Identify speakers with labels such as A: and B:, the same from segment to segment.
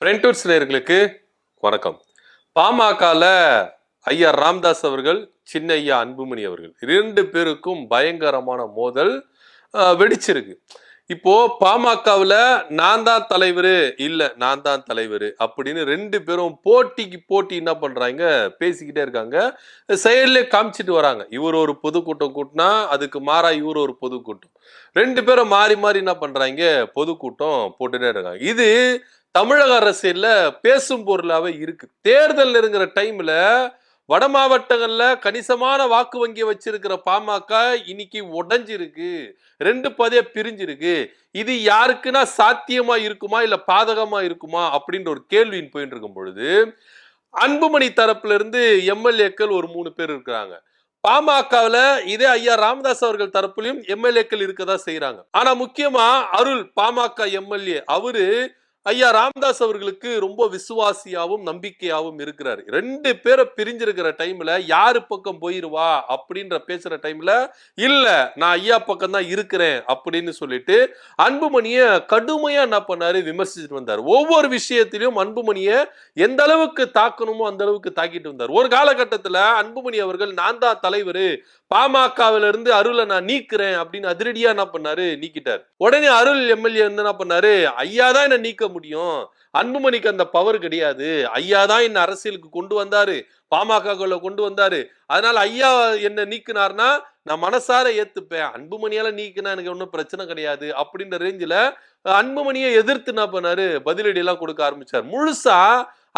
A: பிரெண்டூர்ஸ் நேயர்களுக்கு வணக்கம். பாமகல ஐயா ராமதாஸ் அவர்கள், சின்ன ஐயா அன்புமணி அவர்கள் 2 பேருக்கும் பயங்கரமான மோதல் வெடிச்சிருக்கு. இப்போ பாமகவுல நான் தான் தலைவரு, இல்ல நான் தான் தலைவரு அப்படின்னு 2 பேரும் போட்டிக்கு போட்டி என்ன பண்றாங்க, பேசிக்கிட்டே இருக்காங்க. செயல்ல காமிச்சிட்டு வராங்க. இவர் ஒரு பொதுக்கூட்டம் கூட்டினா அதுக்கு மாறா இவர் ஒரு பொதுக்கூட்டம். 2 பேரும் மாறி மாறி என்ன பண்றாங்க, பொதுக்கூட்டம் போட்டுட்டே இருக்காங்க. இது தமிழக அரசியல்ல பேசும் பொருளாவே இருக்கு. தேர்தல் இருக்கிற டைம்ல வட மாவட்டங்கள்ல கணிசமான வாக்கு வங்கி வச்சிருக்கிற பாமக இன்னைக்கு உடைஞ்சிருக்கு, 2 பதியா பிரிஞ்சிருக்கு. இது யாருக்குன்னா சாத்தியமா இருக்குமா இல்ல பாதகமா இருக்குமா அப்படின்ற ஒரு கேள்வியின் போயிட்டு இருக்கும் பொழுது, அன்புமணி தரப்புல இருந்து எம்எல்ஏக்கள் ஒரு 3 பேர் இருக்கிறாங்க. பாமகவுல இதே ஐயா ராமதாஸ் அவர்கள் தரப்புலையும் எம்எல்ஏக்கள் இருக்கதான் செய்யறாங்க. ஆனா முக்கியமா அருள் பாமக எம்எல்ஏ அவரு ஐயா ராமதாஸ் அவர்களுக்கு ரொம்ப விசுவாசியாவும் நம்பிக்கையாவும் இருக்கிறாரு. 2 பேரை பிரிஞ்சிருக்கிற டைம்ல யாரு பக்கம் போயிருவா அப்படின்ற பேசுற டைம்ல இல்ல நான் ஐயா பக்கம் தான் இருக்கிறேன் அப்படின்னு சொல்லிட்டு அன்புமணிய கடுமையா என்ன பண்ணாரு, விமர்சிச்சுட்டு வந்தார். ஒவ்வொரு விஷயத்திலும் அன்புமணிய எந்த அளவுக்கு தாக்கணுமோ அந்த அளவுக்கு தாக்கிட்டு வந்தார். ஒரு காலகட்டத்துல அன்புமணி அவர்கள் நான் தான் தலைவர், பாமகவில இருந்து அருளை நான் நீக்கிறேன் அப்படின்னு அதிரடியா என்ன பண்ணாரு, நீக்கிட்டார். உடனே அருள் எம்எல்ஏ வந்து என்ன பண்ணாரு, ஐயா தான் என்ன நீக்க முடியும், அன்புமணிக்கு அந்த பவர் கிடையாது, ஐயா தான் என்ன அரசியலுக்கு கொண்டு வந்தாரு, பாமகக்குள்ள கொண்டு வந்தாரு, அதனால ஐயா என்ன நீக்கினார்னா நான் மனசார ஏத்துப்பேன், அன்புமணியால நீக்கினா எனக்கு ஒன்றும் பிரச்சனை கிடையாது அப்படின்ற ரேஞ்சில அன்புமணியை எதிர்த்து என்ன பண்ணாரு, பதிலடி எல்லாம் கொடுக்க ஆரம்பிச்சார். முழுசா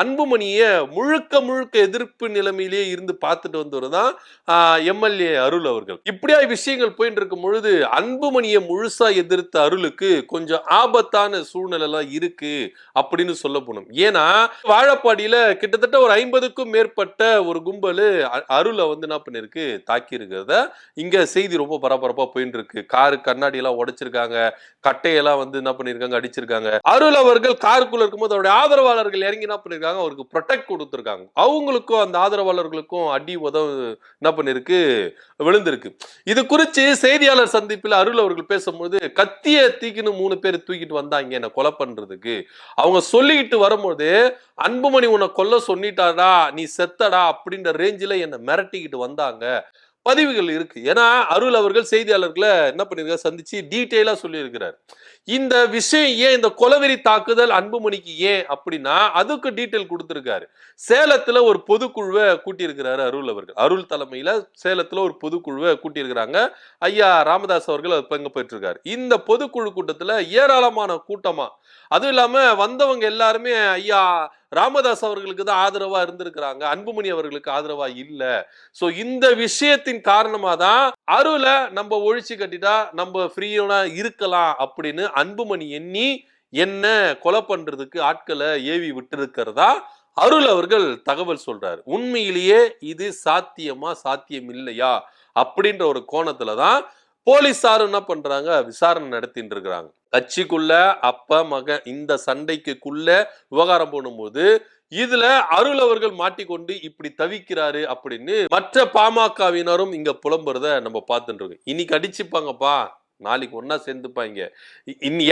A: அன்புமணிய முழுக்க முழுக்க எதிர்ப்பு நிலைமையிலேயே இருந்து பார்த்துட்டு வந்தவர் தான் எம்எல்ஏ அருள் அவர்கள். இப்படியா விஷயங்கள் போயிட்டு இருக்கும் பொழுது அன்புமணியை முழுசா எதிர்த்த அருளுக்கு கொஞ்சம் ஆபத்தான சூழ்நிலை எல்லாம் இருக்கு அப்படின்னு சொல்ல போனோம். ஏன்னா வாழப்பாடியில கிட்டத்தட்ட ஒரு 50க்கும் மேற்பட்ட ஒரு கும்பல் அருளை வந்து என்ன பண்ணிருக்கு, தாக்கி இருக்கிறத இங்க செய்தி ரொம்ப பரபரப்பா போயிட்டு இருக்கு. காரு கண்ணாடி எல்லாம் உடைச்சிருக்காங்க, கட்டையெல்லாம் வந்து என்ன பண்ணிருக்காங்க, அடிச்சிருக்காங்க. அருள் அவர்கள் காருக்குள்ள இருக்கும்போது அவருடைய ஆதரவாளர்கள் இறங்கி என்ன பண்ணிருக்காங்க, அவருக்கு ப்ரொடெக்ட் கொடுத்திருக்காங்க. அவங்களுக்கும் அந்த ஆதரவாளர்களுக்கும் அடி உதவு என்ன பண்ணிருக்கு, விழுந்திருக்கு. இது குறித்து செய்தியாளர் சந்திப்பில் அருள் அவர்கள் பேசும்போது கத்திய தூக்கின்னு 3 பேர் தூக்கிட்டு வந்தாங்க என்ன கொலை பண்றதுக்கு. அவங்க சொல்லிட்டு வரும்போது அன்புமணி உன்னை கொல்ல சொன்னிட்டாடா, நீ செத்தடா அப்படின்ற ரேஞ்சில என்ன மிரட்டிக்கிட்டு வந்தாங்க. பதிவுகள் இருக்கு. ஏன்னா அருள் அவர்கள் செய்தியாளர்களை என்ன பண்ணிருக்காரு, சந்திச்சு டீட்டெயிலா சொல்லி இருக்கிறார். இந்த விஷயம் ஏன், இந்த கொலவெறி தாக்குதல் அன்புமணிக்கு ஏன் அப்படின்னா அதுக்கு டீட்டெயில் கொடுத்திருக்காரு. சேலத்துல ஒரு பொதுக்குழுவை கூட்டியிருக்கிறாரு அருள் அவர்கள். அருள் தலைமையில சேலத்துல ஒரு பொதுக்குழுவை கூட்டியிருக்கிறாங்க. ஐயா ராமதாஸ் அவர்கள் அது பங்கு பெற்றிருக்காரு. இந்த பொதுக்குழு கூட்டத்துல ஏராளமான கூட்டமா, அதுவும் இல்லாம வந்தவங்க எல்லாருமே ஐயா ராமதாஸ் அவர்களுக்கு தான் ஆதரவா இருந்திருக்கிறாங்க, அன்புமணி அவர்களுக்கு ஆதரவா இல்ல. சோ இந்த விஷயத்தின் காரணமா தான் அருளை நம்ம ஒழிச்சு கட்டிட்டா நம்ம ஃப்ரீயா இருக்கலாம் அப்படின்னு அன்புமணி எண்ணி என்ன கொலை பண்றதுக்கு ஆட்களை ஏவி விட்டு இருக்கிறதா அருள் அவர்கள் தகவல் சொல்றாரு. உண்மையிலேயே இது சாத்தியமா சாத்தியம் இல்லையா அப்படின்ற ஒரு கோணத்துலதான் போலீசாரும் என்ன பண்றாங்க, விசாரணை நடத்திட்டு இருக்கிறாங்க. கட்சிக்குள்ள அப்ப மக இந்த சண்டைக்குள்ள விவகாரம் போடும்போது இதுல அருள் அவர்கள் மாட்டிக்கொண்டு இப்படி தவிக்கிறாரு அப்படின்னு மற்ற பாமகவினரும் இங்க புலம்புறத நம்ம பார்த்துட்டு இருக்கோம். இன்னைக்கு அடிச்சுப்பாங்கப்பா, நாளைக்கு ஒன்னா சேர்ந்துப்பாங்க,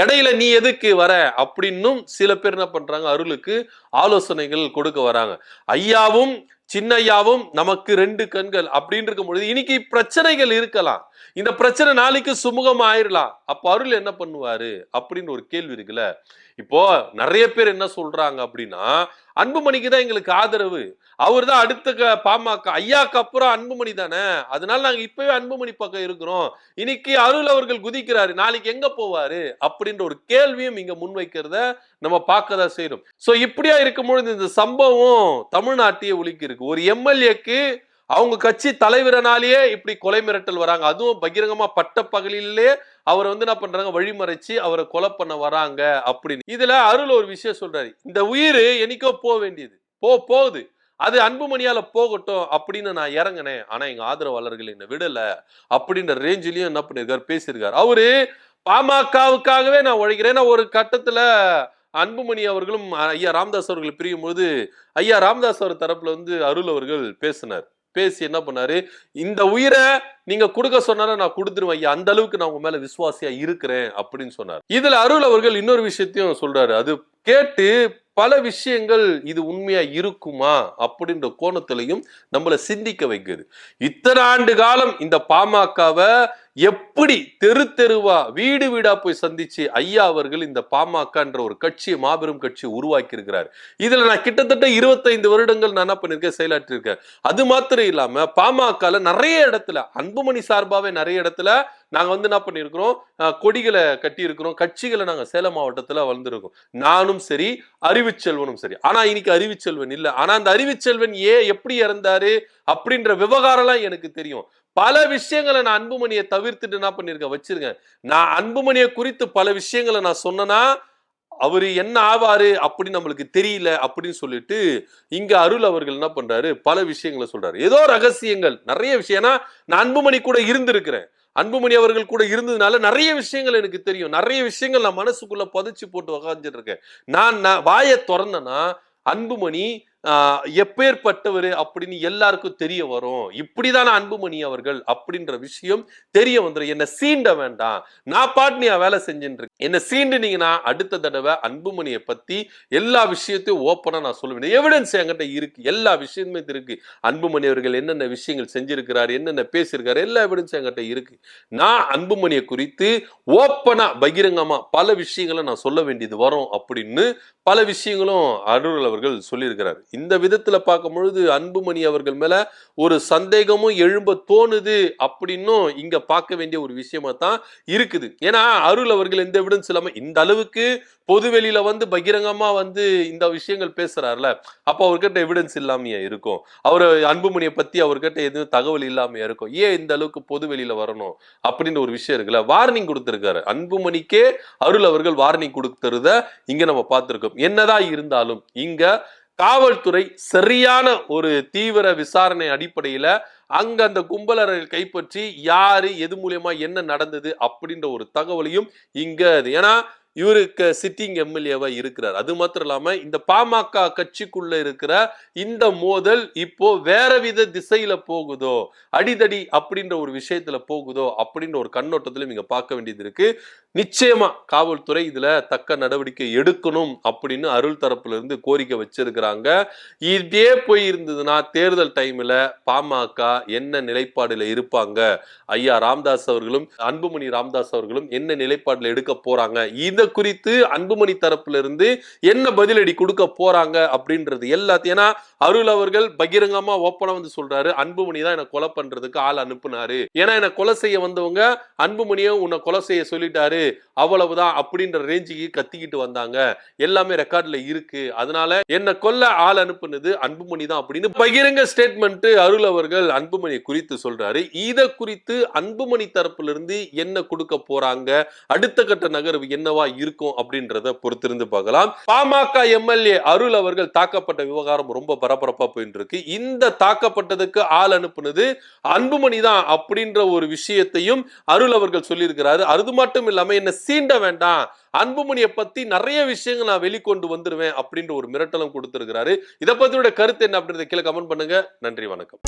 A: இடையில நீ எதுக்கு வர அப்படின்னும் சில பேர் என்ன பண்றாங்க, அருளுக்கு ஆலோசனைகள் கொடுக்க வராங்க. ஐயாவும் சின்னையாவும் நமக்கு 2 கண்கள் அப்படின்னு இருக்கும் பொழுது இன்னைக்கு பிரச்சனைகள் இருக்கலாம், இந்த பிரச்சனை நாளைக்கு சுமூகமா ஆயிரலாம். அப்ப அருள் என்ன பண்ணுவாரு அப்படின்னு ஒரு கேள்வி இருக்குல்ல. இப்போ நிறைய பேர் என்ன சொல்றாங்க அப்படின்னா, அன்புமணிக்கு தான் எங்களுக்கு ஆதரவு, அவர் தான் அடுத்த பாமக, ஐயாக்கு அப்புறம் அன்புமணி தானே, அதனால நாங்க இப்பவே அன்புமணி பக்கம் இருக்கிறோம், இன்னைக்கு அருள் அவர்கள் குதிக்கிறாரு, நாளைக்கு எங்க போவாரு அப்படின்ற ஒரு கேள்வியும் இங்க முன்வைக்கிறத நம்ம பார்க்கதான் செய்யணும். சோ இப்படியா இருக்கும்பொழுது இந்த சம்பவம் தமிழ்நாட்டையே உலுக்கி இருக்கு. ஒரு எம்எல்ஏக்கு அவங்க கட்சி தலைவரனாலேயே இப்படி கொலை மிரட்டல் வராங்க, அதுவும் பகிரங்கமா பட்ட பகலிலே அவரை வந்து என்ன பண்றாங்க, வழிமறைச்சு அவரை கொலை பண்ண வராங்க அப்படின்னு. இதுல அருள் ஒரு விஷயம் சொல்றாரு, இந்த உயிர் என்னைக்கோ போக வேண்டியது போகுது, அது அன்புமணியால போகட்டும் அப்படின்னு நான் இறங்கினேன், ஆனா எங்க ஆதரவாளர்கள் என்ன விடல அப்படின்ற ரேஞ்சிலையும் என்ன பண்ணிருக்காரு, பேசியிருக்காரு. அவரு பாமகவுக்காகவே நான் உழைக்கிறேன். ஒரு கட்டத்துல அன்புமணி அவர்களும் ஐயா ராமதாஸ் அவர்கள் பிரியும் போது ஐயா ராமதாஸ் அவர் தரப்புல வந்து அருள் அவர்கள் பேசினார். பேசி என்ன பண்ணாரு, இந்த உயிரை நீங்க கொடுக்க சொன்னாலும் நான் கொடுத்துருவேன் ஐயா, அந்த அளவுக்கு நான் உங்க மேல விசுவாசியா இருக்கிறேன் அப்படின்னு சொன்னார். இதுல அருள் அவர்கள் இன்னொரு விஷயத்தையும் சொல்றாரு, அது கேட்டு பல விஷயங்கள் இது உண்மையா இருக்குமா அப்படின்ற கோணத்திலையும் நம்மளை சிந்திக்க வைக்குது. இத்தனை ஆண்டு காலம் இந்த பாமகவை எப்படி தெரு தெருவா வீடு வீடா போய் சந்திச்சு ஐயா அவர்கள் இந்த பாமகன்ற ஒரு கட்சியை, மாபெரும் கட்சியை உருவாக்கி இருக்கிறார். இதுல நான் கிட்டத்தட்ட 25 வருடங்கள் நான் என்ன பண்ணிருக்கேன், செயலாற்றி இருக்கேன். அது மாத்திரம் இல்லாம பாமகல நிறைய இடத்துல, அன்புமணி சார்பாவே நிறைய இடத்துல நாங்க என்ன பண்ணிருக்கிறோம், கொடிகளை கட்டி இருக்கிறோம், கட்சிகளை நாங்க சேலம் மாவட்டத்துல வளர்ந்துருக்கோம். நானும் சரி, அறிவுச்செல்வனும் சரி. ஆனா இன்னைக்கு அறிவுச்செல்வன் இல்ல. ஆனா அந்த அறிவுச்செல்வன் எப்படி இறந்தாரு அப்படின்ற விவகாரம் எல்லாம் எனக்கு தெரியும். பல விஷயங்களை நான் அன்புமணியை தவிர்த்துட்டு என்ன பண்ணிருக்கேன், வச்சிருக்கேன். நான் அன்புமணியை குறித்து பல விஷயங்களை நான் சொன்னா அவரு என்ன ஆவாரு அப்படின்னு நம்மளுக்கு தெரியல அப்படின்னு சொல்லிட்டு இங்க அருள் அவர்கள் என்ன பண்றாரு, பல விஷயங்களை சொல்றாரு. ஏதோ ரகசியங்கள் நிறைய விஷயம். ஏன்னா நான் அன்புமணி கூட இருந்திருக்கிறேன். அன்புமணி அவர்கள் கூட இருந்ததுனால நிறைய விஷயங்கள் எனக்கு தெரியும். நிறைய விஷயங்கள் நான் மனசுக்குள்ள புதைச்சு போட்டு உக்காந்துட்டு இருக்கேன். நான் வாயை திறந்தேன்னா அன்புமணி எப்பேற்பட்டவர் அப்படின்னு எல்லாருக்கும் தெரிய வரும். இப்படிதான அன்புமணி அவர்கள் அப்படின்ற விஷயம் தெரிய வந்துடும். என்ன சீண்ட வேண்டாம், நான் பாட்டு நீ வேலை செஞ்சுட்டு இருக்கேன். என்ன சீண்டுனீங்கன்னா அடுத்த தடவை அன்புமணியை பத்தி எல்லா விஷயத்தையும் ஓப்பனா நான் சொல்லுவேன். எவிடன்ஸ் என்கிட்ட இருக்கு, எல்லா விஷயமுமே இருக்கு. அன்புமணி அவர்கள் என்னென்ன விஷயங்கள் செஞ்சிருக்கிறார், என்னென்ன பேசியிருக்காரு, எல்லா எவிடன்ஸும் என்கிட்ட இருக்கு. நான் அன்புமணியை குறித்து ஓப்பனா பகிரங்கமா பல விஷயங்களை நான் சொல்ல வேண்டியது வரும் அப்படின்னு பல விஷயங்களும் அருள் அவர்கள் சொல்லியிருக்கிறார். இந்த விதத்துல பார்க்கும் பொழுது அன்புமணி அவர்கள் மேல ஒரு சந்தேகமும் எழும்ப தோணுது அப்படின்னும் இங்க பார்க்க வேண்டிய ஒரு விஷயமா தான் இருக்குது. ஏன்னா அருள் அவர்கள் எந்த எவிடன்ஸ் இல்லாம இந்த அளவுக்கு பொதுவெளியில பகிரங்கமா இந்த விஷயங்கள் பேசுறாருல, அப்ப அவர்கிட்ட எவிடன்ஸ் இல்லாமையா இருக்கும்? அவரு அன்புமணியை பத்தி அவர்கிட்ட எதுவும் தகவல் இல்லாமையா இருக்கும்? ஏன் இந்த அளவுக்கு பொதுவெளியில வரணும் அப்படின்னு ஒரு விஷயம் இருக்குல்ல. வார்னிங் கொடுத்திருக்காரு அன்புமணிக்கே அருள் அவர்கள், வார்னிங் கொடுத்துறத இங்க நம்ம பார்த்திருக்கோம். என்னதான் இருந்தாலும் இங்க காவல்துறை சரியான ஒரு தீவிர விசாரணை அடிப்படையில அங்க அந்த கும்பலரை கைப்பற்றி யாரு எது மூலியமா என்ன நடந்தது அப்படின்ற ஒரு தகவலையும் இங்க, ஏன்னா இவருக்கு சிட்டிங் எம்எல்ஏவா இருக்கிறார். அது மாத்திரம் இல்லாம இந்த பாமக கட்சிக்குள்ள இருக்கிற இந்த மோதல் இப்போ வேற வித திசையில போகுதோ, அடிதடி அப்படின்ற ஒரு விஷயத்துல போகுதோ அப்படின்ற ஒரு கண்ணோட்டத்திலும் இங்க பார்க்க வேண்டியது இருக்கு. நிச்சயமா காவல்துறை இதுல தக்க நடவடிக்கை எடுக்கணும் அப்படின்னு அருள் தரப்புல இருந்து கோரிக்கை வச்சிருக்கிறாங்க. இதே போய் இருந்ததுன்னா தேர்தல் டைம்ல பாமக என்ன நிலைப்பாடுல இருப்பாங்க, ஐயா ராமதாஸ் அவர்களும் அன்புமணி ராமதாஸ் அவர்களும் என்ன நிலைப்பாடுல எடுக்க போறாங்க, இத குறித்து அன்புமணி தரப்புல இருந்து என்ன பதிலடி கொடுக்க போறாங்க அப்படின்றது எல்லாத்தையும். ஏன்னா அருள் அவர்கள் பகிரங்கமா ஓப்பனா சொல்றாரு, அன்புமணி தான் என்ன கொலை பண்றதுக்கு ஆள் அனுப்புனாரு, ஏன்னா என்ன கொலை செய்ய வந்தவங்க அன்புமணியும் உன்னை கொலை செய்ய சொல்லிட்டாரு, அவ்வளவுதான் அப்படின்ற ரேஞ்சுக்கு கத்திக்கிட்டு வந்தாங்க, எல்லாமே ரெக்கார்ட்ல இருக்கு, அதனால என்ன கொல்ல ஆள் அனுப்புனது அன்புமணி தான் அப்படின்னு பகிரங்க ஸ்டேட்மெண்ட் அருள் அவர்கள் அன்புமணி குறித்து சொல்றாரு. இத குறித்து அன்புமணி தரப்புல இருந்து என்ன கொடுக்க போறாங்க, அடுத்த கட்ட நகர்வு என்னவா இருக்கும் அப்படின்றத பொறுத்திருந்து பார்க்கலாம். பாமக எம்எல்ஏ அருள் அவர்கள் தாக்கப்பட்ட விவகாரம் ரொம்ப பரபரப்பா போயிட்டு இருக்கு. இந்த தாக்கப்பட்டதுக்கு ஆள் அனுப்புனது அன்புமணி தான் அப்படின்ற ஒரு விஷயத்தையும் அருள் அவர்கள் சொல்லியிருக்கிறாரு. அது மட்டும் இல்லாம என்ன சீண்ட வேண்டாம், அன்புமணியை பத்தி நிறைய விஷயங்கள் நான் வெளிக்கொண்டு வந்துருவேன் அப்படின்ற ஒரு மிரட்டலும் கொடுத்திருக்கிறாரு. இதை பத்தியோட கருத்து என்ன அப்படின்றத கீழே கமெண்ட் பண்ணுங்க. நன்றி, வணக்கம்.